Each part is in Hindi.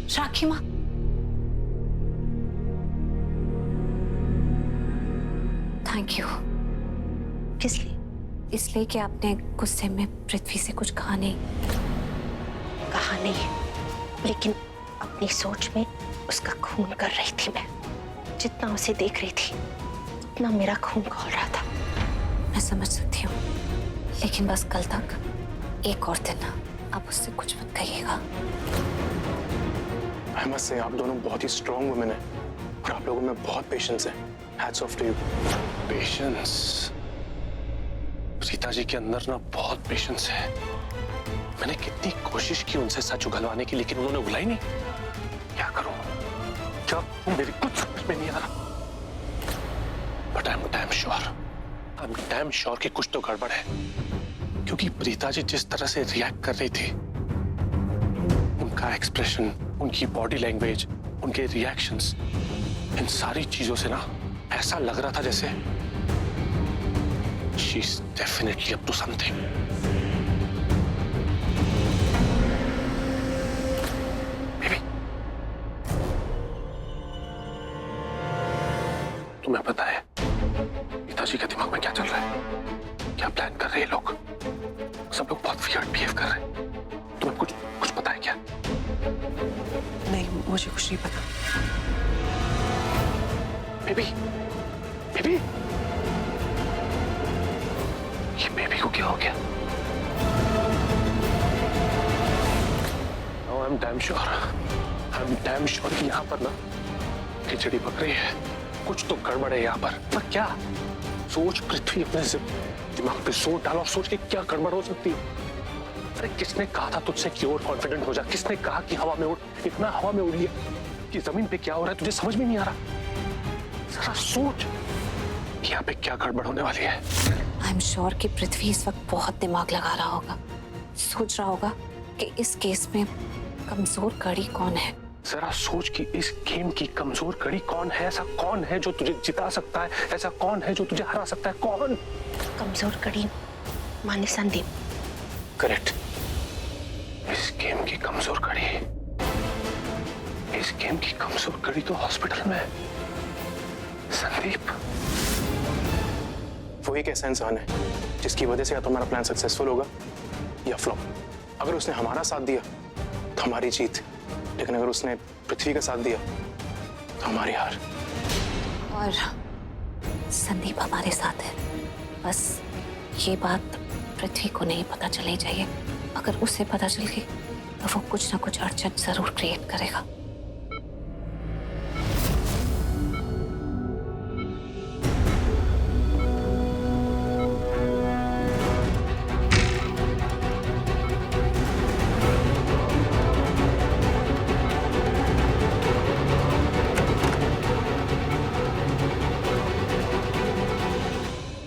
राखी माँ, थैंक यू। किस लिए? इसलिए कि आपने गुस्से में पृथ्वी से कुछ कहा नहीं। कहा नहीं, लेकिन अपनी सोच में उसका खून कर रही थी मैं। जितना उसे देख रही थी उतना मेरा खून खौल रहा था। मैं समझ सकती हूँ, लेकिन बस कल तक एक और दिन आप उससे कुछ मत कहिएगा। I must say, आप दोनों बहुत ही स्ट्रॉन्ग वुमेन है और आप लोगों में बहुत पेशेंस है। Hats off to you. Patience? Sita ji के अंदर ना बहुत पेशेंस है। मैंने कितनी कोशिश की उनसे सच उगलवाने की, लेकिन उन्होंने उगला ही नहीं। क्या करूं? क्या मेरी कुछ समझ में नहीं आ रहा। But I am damn sure कि कुछ तो गड़बड़ है, क्योंकि प्रीता जी जिस तरह से रिएक्ट कर रही थी, उनका एक्सप्रेशन, उनकी बॉडी लैंग्वेज, उनके रिएक्शंस, इन सारी चीजों से ना ऐसा लग रहा था जैसे she is definitely up to something. Baby, तुम्हें पता है पिताजी के दिमाग में क्या चल रहा है? क्या प्लान कर रहे हैं लोग? सब लोग बहुत वियर्ड बिहेव कर रहे हैं। तुम्हें कुछ कुछ पता है क्या? नहीं, मुझे कुछ नहीं पता। बेबी, बेबी, ये बेबी को क्या हो गया? No, I'm damn sure कि यहाँ पर ना खिचड़ी पक रही है। कुछ तो गड़बड़ है यहाँ पर क्या? सोच पृथ्वी, अपने दिमाग पे जोर डालो और सोच के क्या गड़बड़ हो सकती है। अरे किसने कहा था तुझसे कि और कॉन्फिडेंट हो जा? किसने कहा कि हवा में उड़? इतना हवा में उड़ लिया कि जमीन पे क्या हो रहा है तुझे समझ में नहीं आ रहा। जरा सोच कि यहाँ पे क्या गड़बड़ होने वाली है। आई एम श्योर कि पृथ्वी इस वक्त बहुत दिमाग लगा रहा होगा, सोच रहा होगा कि इस केस में कमजोर कड़ी कौन है। जरा सोच कि इस गेम की कमजोर कड़ी कौन है? ऐसा कौन है जो तुझे जिता सकता है? ऐसा कौन है जो तुझे हरा सकता है? कौन? कमजोर कड़ी माने संदीप। करेक्ट। इस गेम की कमजोर कड़ी, इस गेम की कमजोर कड़ी तो हॉस्पिटल में है। संदीप वो एक ऐसा इंसान है जिसकी वजह से या तो हमारा प्लान सक्सेसफुल होगा या फ्लॉप। अगर उसने हमारा साथ दिया तो हमारी जीत, लेकिन अगर उसने पृथ्वी का साथ दिया तो हमारी हार। और संदीप हमारे साथ है, बस ये बात पृथ्वी को नहीं पता चलनी चाहिए। अगर उसे पता चल गई तो वो कुछ ना कुछ अड़चन जरूर क्रिएट करेगा।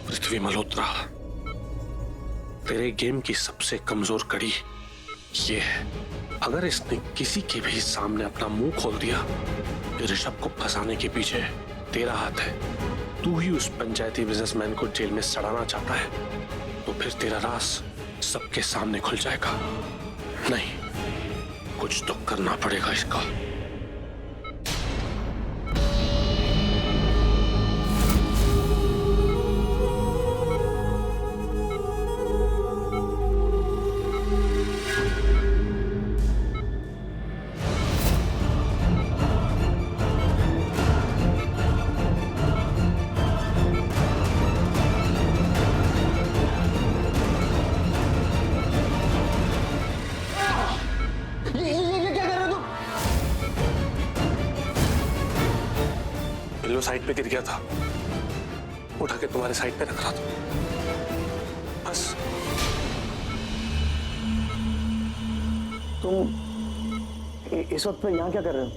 पृथ्वी मल्होत्रा, तेरे गेम की सबसे कमजोर कड़ी ये है। अगर इसने किसी के भी सामने अपना मुंह खोल दिया कि ऋषभ को फंसाने के पीछे तेरा हाथ है, तू ही उस पंचायती बिजनेसमैन को जेल में सड़ाना चाहता है, तो फिर तेरा राज सबके सामने खुल जाएगा। नहीं, कुछ तो करना पड़ेगा इसका। साइड पे गिर गया था, उठा के तुम्हारे साइड पे रख रहा था, बस। तुम इस वक्त पे यहाँ क्या कर रहे हो?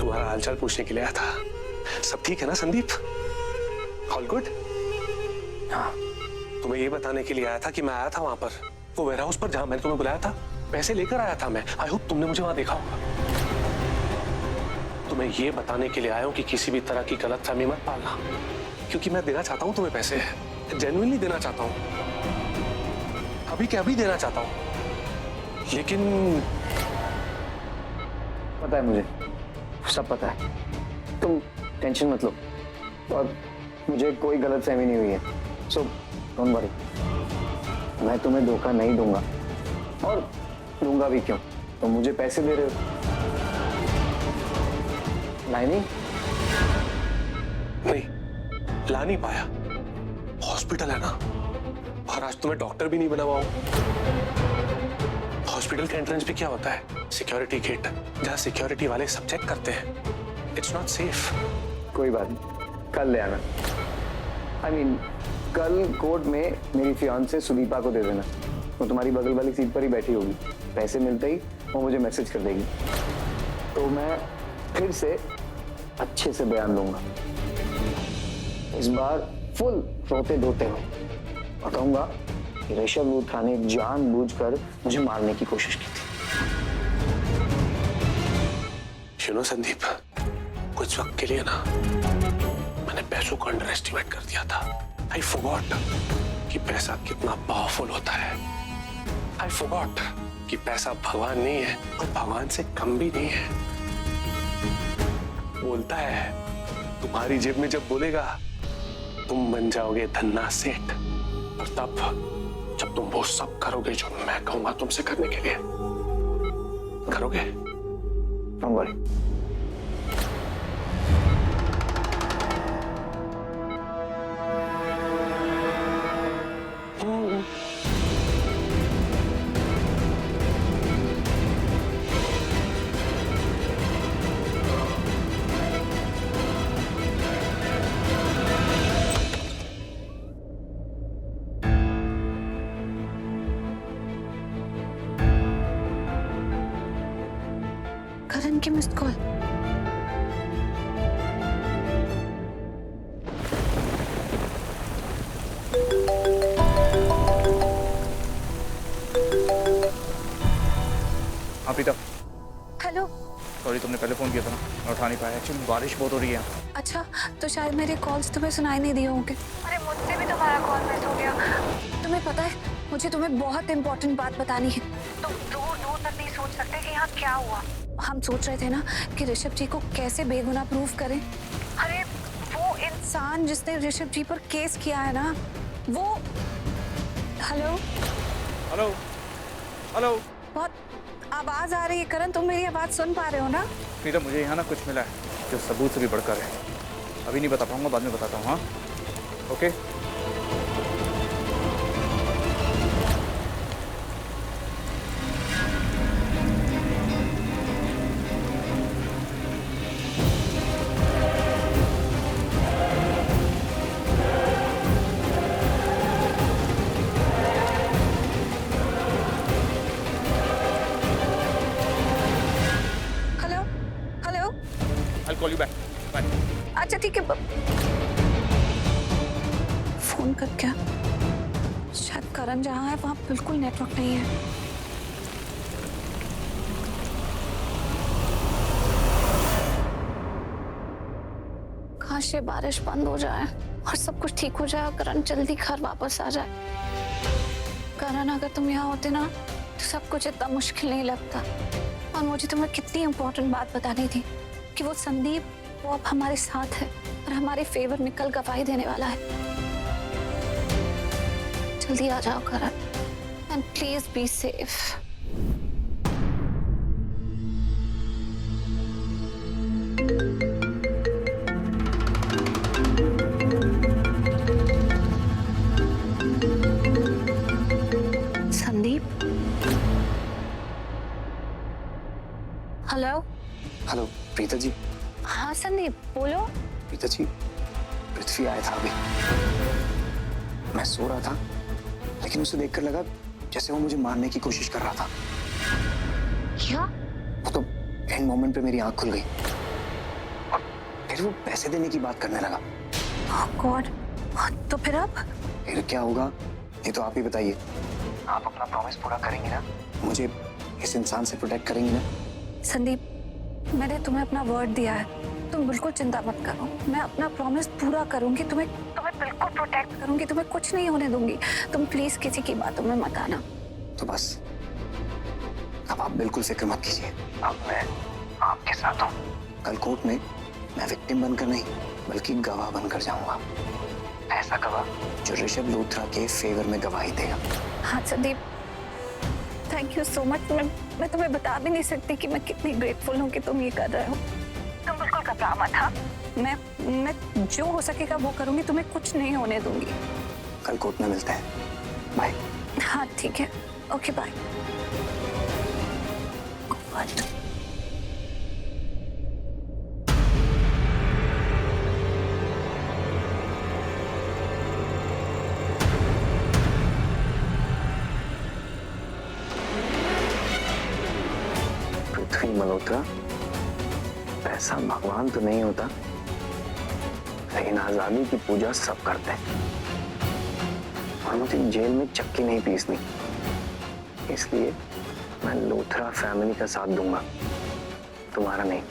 तुम्हारा हालचाल पूछने के लिए आया था। सब ठीक है ना संदीप? All good? हाँ, तुम्हें ये बताने के लिए आया था कि मैं आया था वहां पर, वो वेयर हाउस पर जहां मैंने तुम्हें बुलाया था। पैसे लेकर आया था मैं। आई होप तुमने मुझे वहां देखा होगा। तुम्हें ये बताने के लिए आया हूं कि किसी भी तरह की गलतफहमी मत पालना, क्योंकि मैं देना चाहता हूं तुम्हें पैसे, जेन्युइनली देना चाहता हूं, अभी के अभी देना चाहता हूं, लेकिन पता है मुझे, सब पता है। तुम टेंशन मत लो और मुझे कोई गलतफहमी नहीं हुई है। सो डोंट वरी, मैं तुम्हें धोखा नहीं दूंगा और दूंगा भी क्यों, तुम मुझे पैसे दे रहे हो। लाइनी नहीं, ला नहीं पाया। हॉस्पिटल है ना, और आज तो मैं डॉक्टर भी नहीं बना हुआ हूं। हॉस्पिटल के एंट्रेंस पे क्या होता है? सिक्योरिटी गेट, जहां सिक्योरिटी वाले सब चेक करते हैं। It's not safe. कोई बात नहीं, कल ले आना। I mean, कल कोर्ट में मेरी फियांसे सुदीपा को दे देना, वो तुम्हारी बगल वाली सीट पर ही बैठी होगी। पैसे मिलते ही वो मुझे मैसेज कर देगी, तो मैं फिर से अच्छे से बयान दूंगा। इस बार फुल रोते धोते हुए और कहूंगा कि ऋषभ लूथरा ने जानबूझकर मुझे मारने की कोशिश की थी। संदीप, कुछ वक्त के लिए ना मैंने पैसों को अंडर एस्टिमेट कर दिया था। आई फॉरगॉट कि पैसा कितना पावरफुल होता है। आई फॉरगॉट कि पैसा भगवान नहीं है और भगवान से कम भी नहीं है। बोलता है तुम्हारी जेब में जब बोलेगा तुम बन जाओगे धन्ना सेठ, और तब जब तुम वो सब करोगे जो मैं कहूंगा तुमसे करने के लिए, करोगे? Don't worry. करण की मिस्ड कॉल। हाँ प्रीता, हेलो। सॉरी तुमने पहले फोन किया था ना, मैं उठा नहीं पाया। एक्चुअली बारिश बहुत हो रही है यहाँ। अच्छा, तो शायद मेरे कॉल्स तुम्हें सुनाई नहीं दिए होंगे। अरे मुझसे भी तुम्हारा कॉल मिस हो गया। तुम्हें पता है, मुझे तुम्हें बहुत इंपॉर्टेंट बात बतानी है। तुम दूर दूर तक नहीं सोच सकते कि यहाँ क्या हुआ। हम सोच रहे थे ना कि ऋषभ जी को कैसे बेगुनाह प्रूफ करें। अरे वो इंसान जिसने ऋषभ जी पर केस किया है ना, वो। Hello hello hello. बहुत आवाज आ रही है करण, तुम मेरी आवाज सुन पा रहे हो ना? प्रीता, मुझे यहाँ ना कुछ मिला है जो सबूत से भी बढ़कर है। अभी नहीं बता पाऊंगा, बाद में बताता हूँ। हाँ okay. I'll call you back. Bye. अच्छा ठीक है, फोन कर क्या? शायद करण जहाँ है वहाँ बिल्कुल नेटवर्क नहीं है। काश ये बारिश बंद हो जाए और सब कुछ ठीक हो जाए, करण जल्दी घर वापस आ जाए। करण, अगर तुम यहाँ होते ना तो सब कुछ इतना मुश्किल नहीं लगता। और मुझे तुम्हें कितनी इंपॉर्टेंट बात बतानी थी कि वो संदीप, वो अब हमारे साथ है और हमारे फेवर में कल गवाही देने वाला है। जल्दी आ जाओ Karan, and please be safe. Sandeep, hello. Hello Preeta ji. हाँ संदीप, बोलो। प्रीता जी, पृथ्वी आया था अभी। मैं सो रहा था, लेकिन उसे देखकर लगा जैसे वो मुझे मारने की कोशिश कर रहा था। क्या? वो तो एंड मोमेंट पे मेरी आंख खुल गई और फिर वो पैसे देने की बात करने लगा। ओह गॉड, तो फिर अब? फिर क्या होगा ये तो आप ही बताइए। आप अपना प्रॉमिस पूरा करेंगे ना? मुझे इस इंसान से प्रोटेक्ट करेंगे ना? संदीप, मैंने तुम्हें अपना वर्ड दिया है, तुम बिल्कुल चिंता मत करो। मैं अपना प्रॉमिस पूरा करूंगी, तुम्हें बिल्कुल प्रोटेक्ट करूंगी, तुम्हें कुछ नहीं होने दूंगी। तुम प्लीज किसी की बातों में मत आना। तो बस अब आप बिल्कुल फिक्र मत कीजिए। अब मैं आपके साथ हूँ। कल कोर्ट में मैं विक्टिम बनकर नहीं बल्कि गवाह बनकर जाऊंगा। ऐसा गवाह जो ऋषभ लूथरा के फेवर में गवाही देगा। हाँ Sandeep, thank you so much. मैं तुम्हें बता भी नहीं सकती कि मैं कितनी ग्रेटफुल हूँ कि तुम ये कर रहे हो। तुम बिल्कुल घबरा मत। हाँ, मैं जो हो सकेगा वो करूंगी, तुम्हें कुछ नहीं होने दूंगी। कल कोर्ट में मिलते हैं। बाय। हाँ ठीक है, ओके बाय। पृथ्वी मल्होत्रा, पैसा भगवान तो नहीं होता, लेकिन आजादी की पूजा सब करते हैं। और मुझे जेल में चक्की नहीं पीसनी, इसलिए मैं लूथरा फैमिली का साथ दूंगा, तुम्हारा नहीं।